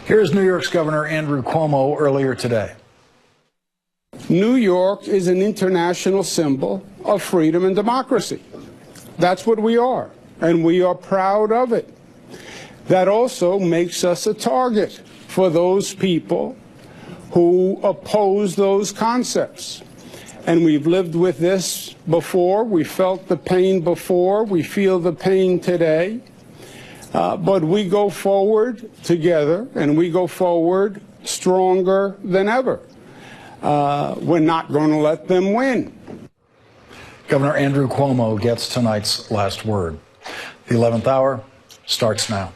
Here's New York's Governor Andrew Cuomo earlier today. New York is an international symbol of freedom and democracy. That's what we are, and we are proud of it. That also makes us a target for those people who oppose those concepts. And we've lived with this before. We felt the pain before. We feel the pain today. But we go forward together, and we go forward stronger than ever. We're not going to let them win. Governor Andrew Cuomo gets tonight's last word. The 11th hour starts now.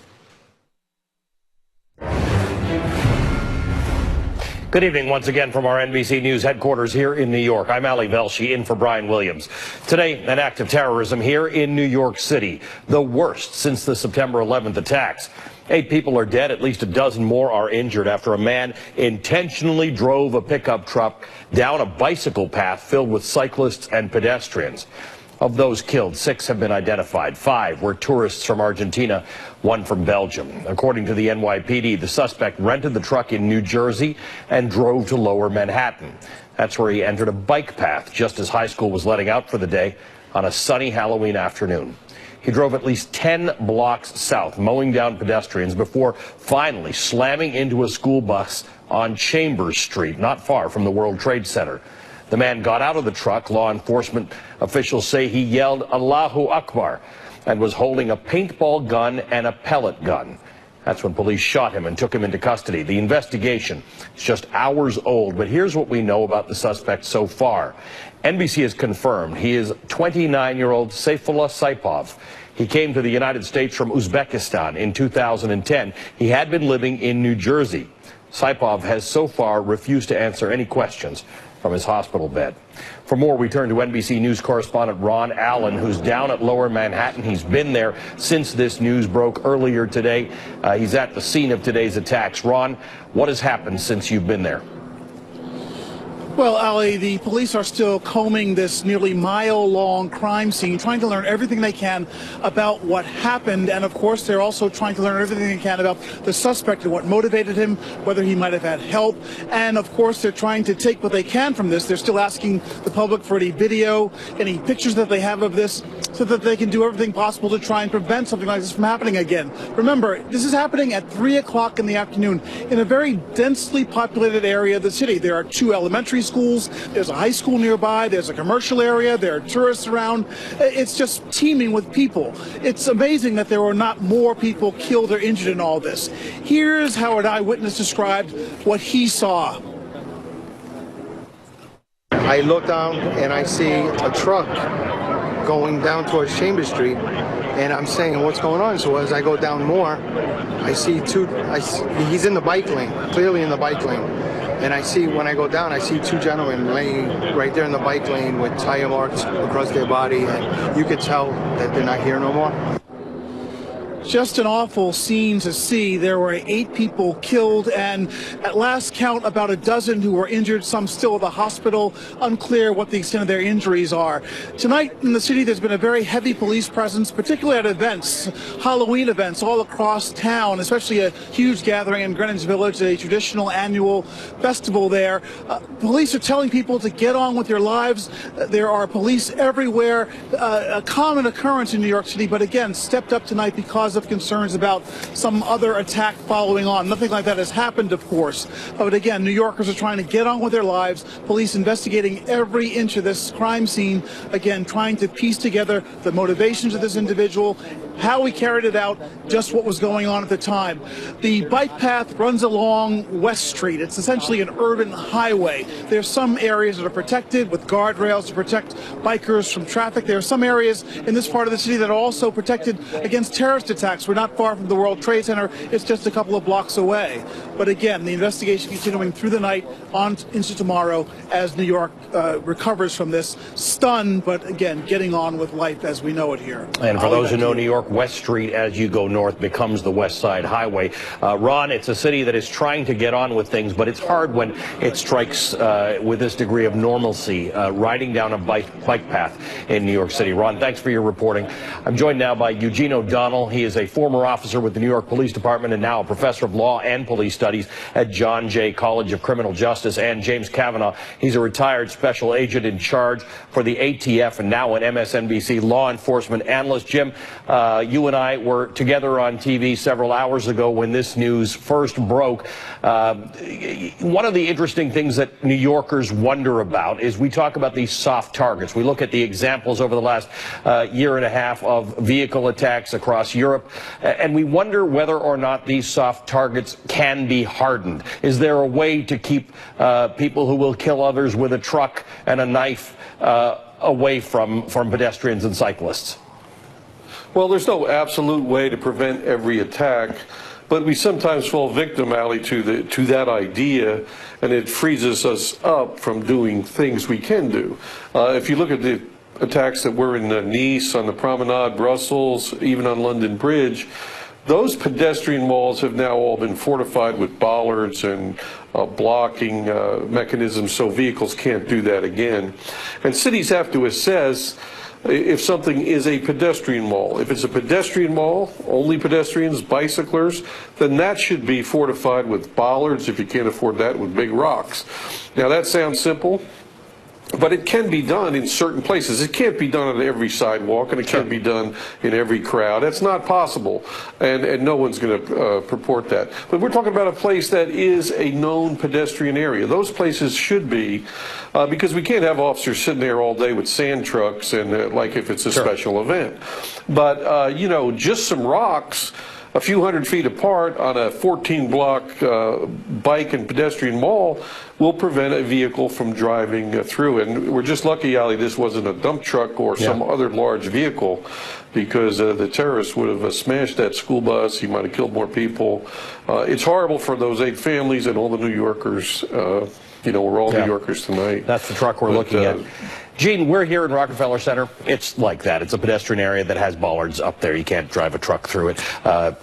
Good evening once again from our NBC News headquarters here in New York. I'm Ali Velshi in for Brian Williams. Today, an act of terrorism here in New York City, the worst since the September 11th attacks. 8 people are dead, at least a dozen more are injured after a man intentionally drove a pickup truck down a bicycle path filled with cyclists and pedestrians. Of those killed, 6 have been identified. 5 were tourists from Argentina, 1 from Belgium. According to the NYPD, the suspect rented the truck in New Jersey and drove to Lower Manhattan. That's where he entered a bike path just as high school was letting out for the day on a sunny Halloween afternoon. He drove at least 10 blocks south, mowing down pedestrians before finally slamming into a school bus on Chambers Street, not far from the World Trade Center. The man got out of the truck. Law enforcement officials say he yelled Allahu Akbar and was holding a paintball gun and a pellet gun. That's when police shot him and took him into custody. The investigation is just hours old, but here's what we know about the suspect so far. NBC has confirmed he is 29-year-old Saifullah Saipov. He came to the United States from Uzbekistan in 2010. He had been living in New Jersey. Saipov has so far refused to answer any questions from his hospital bed. For more, we turn to NBC News correspondent Ron Allen, who's down at Lower Manhattan. He's been there since this news broke earlier today. He's at the scene of today's attacks. Ron, what has happened since you've been there? Well, Ali, the police are still combing this nearly mile-long crime scene, trying to learn everything they can about what happened. And, of course, they're also trying to learn everything they can about the suspect and what motivated him, whether he might have had help. And, of course, they're trying to take what they can from this. They're still asking the public for any video, any pictures that they have of this, so that they can do everything possible to try and prevent something like this from happening again. Remember, this is happening at 3 o'clock in the afternoon in a very densely populated area of the city. There are 2 elementary schools, there's a high school nearby, there's a commercial area, there are tourists around. It's just teeming with people. It's amazing that there were not more people killed or injured in all this. Here's how an eyewitness described what he saw. I look down and I see a truck going down towards Chambers Street, and I'm saying, what's going on? So as I go down more, I see he's in the bike lane, clearly in the bike lane. And I see, when I go down, I see 2 gentlemen laying right there in the bike lane with tire marks across their body, and you could tell that they're not here no more. Just an awful scene to see. There were 8 people killed, and at last count, about a dozen who were injured, some still at the hospital. Unclear what the extent of their injuries are. Tonight in the city, there's been a very heavy police presence, particularly at events, Halloween events all across town, especially a huge gathering in Greenwich Village, a traditional annual festival there. Police are telling people to get on with their lives. There are police everywhere. A common occurrence in New York City, but again, stepped up tonight because of concerns about some other attack following on. Nothing like that has happened, of course. But again, New Yorkers are trying to get on with their lives. Police investigating every inch of this crime scene. Again, trying to piece together the motivations of this individual, how he carried it out, just what was going on at the time. The bike path runs along West Street. It's essentially an urban highway. There's some areas that are protected with guardrails to protect bikers from traffic. There are some areas in this part of the city that are also protected against terrorist attacks. We're not far from the World Trade Center. It's just a couple of blocks away. But again, the investigation continuing through the night on into tomorrow as New York recovers from this. Stunned, but again, getting on with life as we know it here. And for those who know New York West Street as you go north becomes the West Side Highway. Ron, it's a city that is trying to get on with things, but it's hard when it strikes with this degree of normalcy, riding down a bike path in New York City. Ron, thanks for your reporting. I'm joined now by Eugene O'Donnell. He is a former officer with the New York Police Department and now a professor of law and police studies at John Jay College of Criminal Justice. And James Kavanaugh, he's a retired special agent in charge for the ATF and now an MSNBC law enforcement analyst. Jim, you and I were together on TV several hours ago when this news first broke. One of the interesting things that New Yorkers wonder about is we talk about these soft targets. We look at the examples over the last year and a half of vehicle attacks across Europe, and we wonder whether or not these soft targets can be hardened. Is there a way to keep people who will kill others with a truck and a knife away from pedestrians and cyclists? Well, there's no absolute way to prevent every attack, but we sometimes fall victim, Ali, to that idea, and it freezes us up from doing things we can do. If you look at the attacks that were in Nice, on the Promenade, Brussels, even on London Bridge, those pedestrian walls have now all been fortified with bollards and blocking mechanisms so vehicles can't do that again. And cities have to assess if something is a pedestrian wall. If it's a pedestrian wall, only pedestrians, bicyclers, then that should be fortified with bollards, if you can't afford that, with big rocks. Now that sounds simple, but it can be done in certain places. It can't be done on every sidewalk, and it can't be done in every crowd. That's not possible, and no one's going to purport that. But we're talking about a place that is a known pedestrian area. Those places should be, because we can't have officers sitting there all day with sand trucks and like if it's a special event. But, you know, just some rocks a few hundred feet apart on a 14-block bike and pedestrian mall will prevent a vehicle from driving through. And we're just lucky, Ali, this wasn't a dump truck or some other large vehicle, because the terrorists would have smashed that school bus. He might have killed more people. It's horrible for those 8 families and all the New Yorkers. You know, we're all New Yorkers tonight. That's the truck we're looking at. Gene, we're here in Rockefeller Center. It's like that. It's a pedestrian area that has bollards up there. You can't drive a truck through it.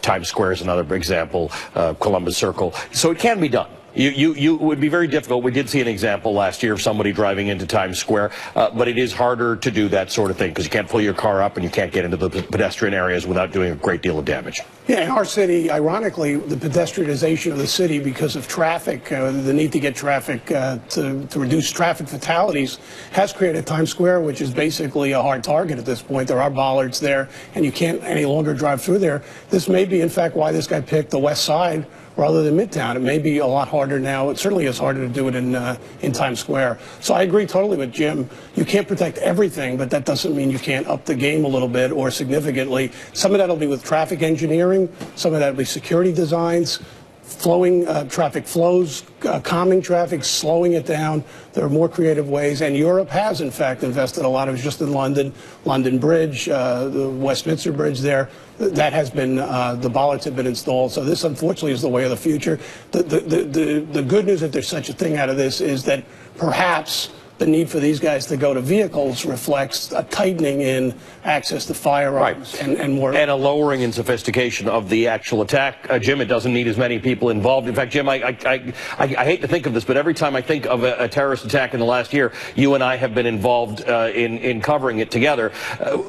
Times Square is another example, Columbus Circle. So it can be done. It would be very difficult. We did see an example last year of somebody driving into Times Square, but it is harder to do that sort of thing because you can't pull your car up and you can't get into the pedestrian areas without doing a great deal of damage. Yeah, in our city, ironically, the pedestrianization of the city because of traffic, the need to get traffic to reduce traffic fatalities has created Times Square, which is basically a hard target at this point. There are bollards there, and you can't any longer drive through there. This may be, in fact, why this guy picked the West Side rather than Midtown. It may be a lot harder now. It certainly is harder to do it in Times Square. So I agree totally with Jim. You can't protect everything, but that doesn't mean you can't up the game a little bit or significantly. Some of that will be with traffic engineering. Some of that will be security designs, flowing traffic flows, calming traffic, slowing it down. There are more creative ways, and Europe has, in fact, invested a lot. It was just in London Bridge, the Westminster Bridge there. That has been, the bollards have been installed. So this, unfortunately, is the way of the future. The good news, if there's such a thing out of this, is that perhaps the need for these guys to go to vehicles reflects a tightening in access to firearms and more. And a lowering in sophistication of the actual attack. Jim, it doesn't need as many people involved. In fact, Jim, I hate to think of this, but every time I think of a terrorist attack in the last year, you and I have been involved in covering it together.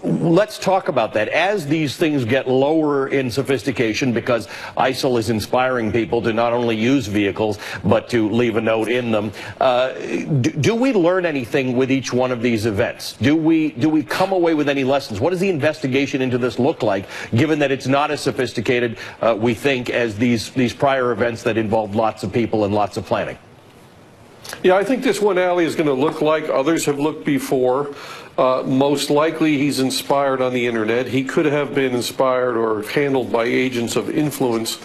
Let's talk about that. As these things get lower in sophistication, because ISIL is inspiring people to not only use vehicles, but to leave a note in them, do we learn anything with each one of these events? Do we come away with any lessons? What does the investigation into this look like, given that it's not as sophisticated, we think, as these prior events that involved lots of people and lots of planning? Yeah, I think this one, Ali, is going to look like others have looked before. Most likely he's inspired on the internet. He could have been inspired or handled by agents of influence,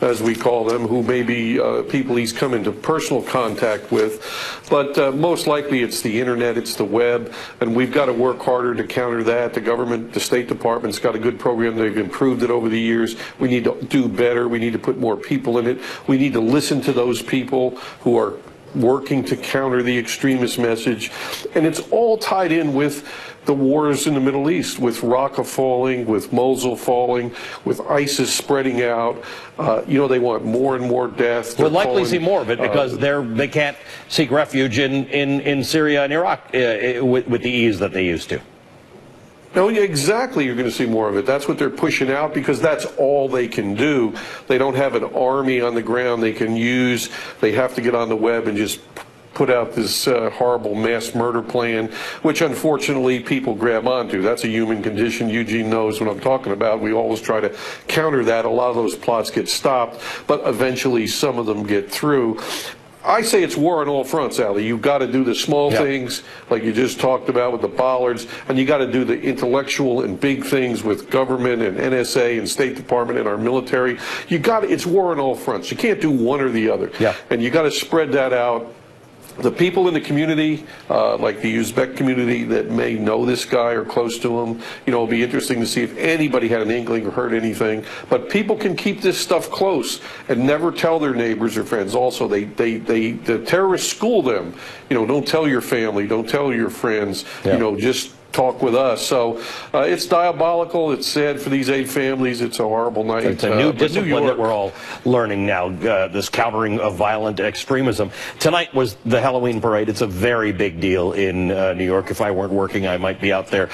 as we call them, who may be people he's come into personal contact with. But most likely it's the internet, it's the web, and we've got to work harder to counter that. The government, the State Department's got a good program. They've improved it over the years. We need to do better. We need to put more people in it. We need to listen to those people who are working to counter the extremist message. And it's all tied in with the wars in the Middle East, with Raqqa falling, with Mosul falling, with ISIS spreading out. They want more and more death. We'll likely see more of it because they can't seek refuge in Syria and Iraq with the ease that they used to. No, yeah, exactly. You're going to see more of it. That's what they're pushing out because that's all they can do. They don't have an army on the ground they can use. They have to get on the web and just put out this horrible mass murder plan, which unfortunately people grab onto. That's a human condition. Eugene knows what I'm talking about. We always try to counter that. A lot of those plots get stopped, but eventually some of them get through. I say it's war on all fronts, Ali. You've got to do the small things, like you just talked about with the bollards, and you got to do the intellectual and big things with government and NSA and State Department and our military. It's war on all fronts. You can't do one or the other. Yeah. And you got to spread that out. The people in the community, like the Uzbek community that may know this guy or close to him, it'll be interesting to see if anybody had an inkling or heard anything. But people can keep this stuff close and never tell their neighbors or friends. Also, the terrorists school them. Don't tell your family, don't tell your friends. Just talk with us. So it's diabolical. It's sad for these 8 families. It's a horrible night. It's a new discipline that we're all learning now, this countering of violent extremism. Tonight was the Halloween parade. It's a very big deal in New York. If I weren't working, I might be out there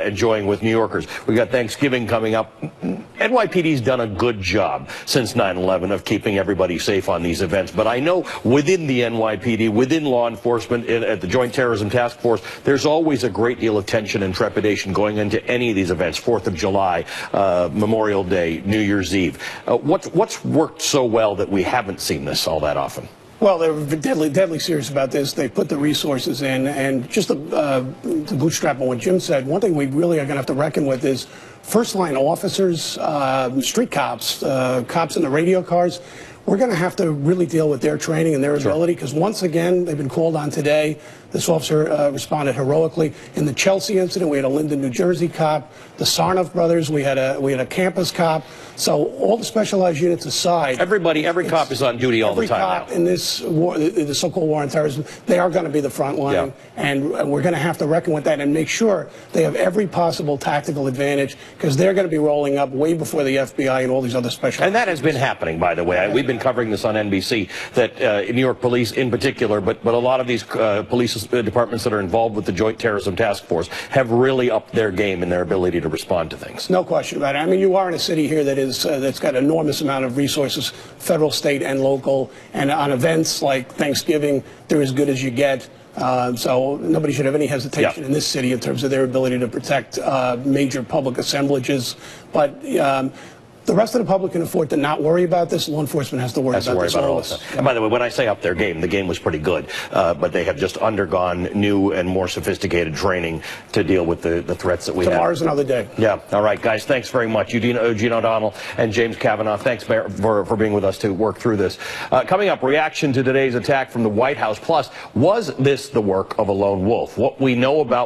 enjoying with New Yorkers. We've got Thanksgiving coming up. NYPD's done a good job since 9/11 of keeping everybody safe on these events. But I know within the NYPD, within law enforcement, at the Joint Terrorism Task Force, there's always a great deal of tension and trepidation going into any of these events, 4th of July, Memorial Day, New Year's Eve. What's worked so well that we haven't seen this all that often? Well, they're deadly serious about this. They put the resources in, and just to bootstrap on what Jim said, one thing we really are going to have to reckon with is first-line officers, street cops, cops in the radio cars. We're going to have to really deal with their training and their ability, because once again, they've been called on today. This officer responded heroically. In the Chelsea incident, we had a Linden, New Jersey cop. The Sarnoff brothers, we had a campus cop. So all the specialized units aside, every cop is on duty all the time now. Every cop in this war, the so-called war on terrorism, they are going to be the front line, and we're going to have to reckon with that and make sure they have every possible tactical advantage, because they're going to be rolling up way before the FBI and all these other special. And that has been happening, by the way. We've been covering this on NBC, that New York police in particular, but a lot of these police departments that are involved with the Joint Terrorism Task Force have really upped their game in their ability to respond to things. No question about it. I mean, you are in a city here that that's got an enormous amount of resources, federal, state, and local, and on events like Thanksgiving, they're as good as you get. So nobody should have any hesitation in this city in terms of their ability to protect major public assemblages. But the rest of the public can afford to not worry about this. Law enforcement has to worry about this all the time. And by the way, when I say up their game, the game was pretty good, but they have just undergone new and more sophisticated training to deal with the threats that we have. Tomorrow's another day. Yeah. All right, guys. Thanks very much. Eugene O'Donnell and James Kavanaugh, thanks for being with us to work through this. Coming up, reaction to today's attack from the White House. Plus, was this the work of a lone wolf? What we know about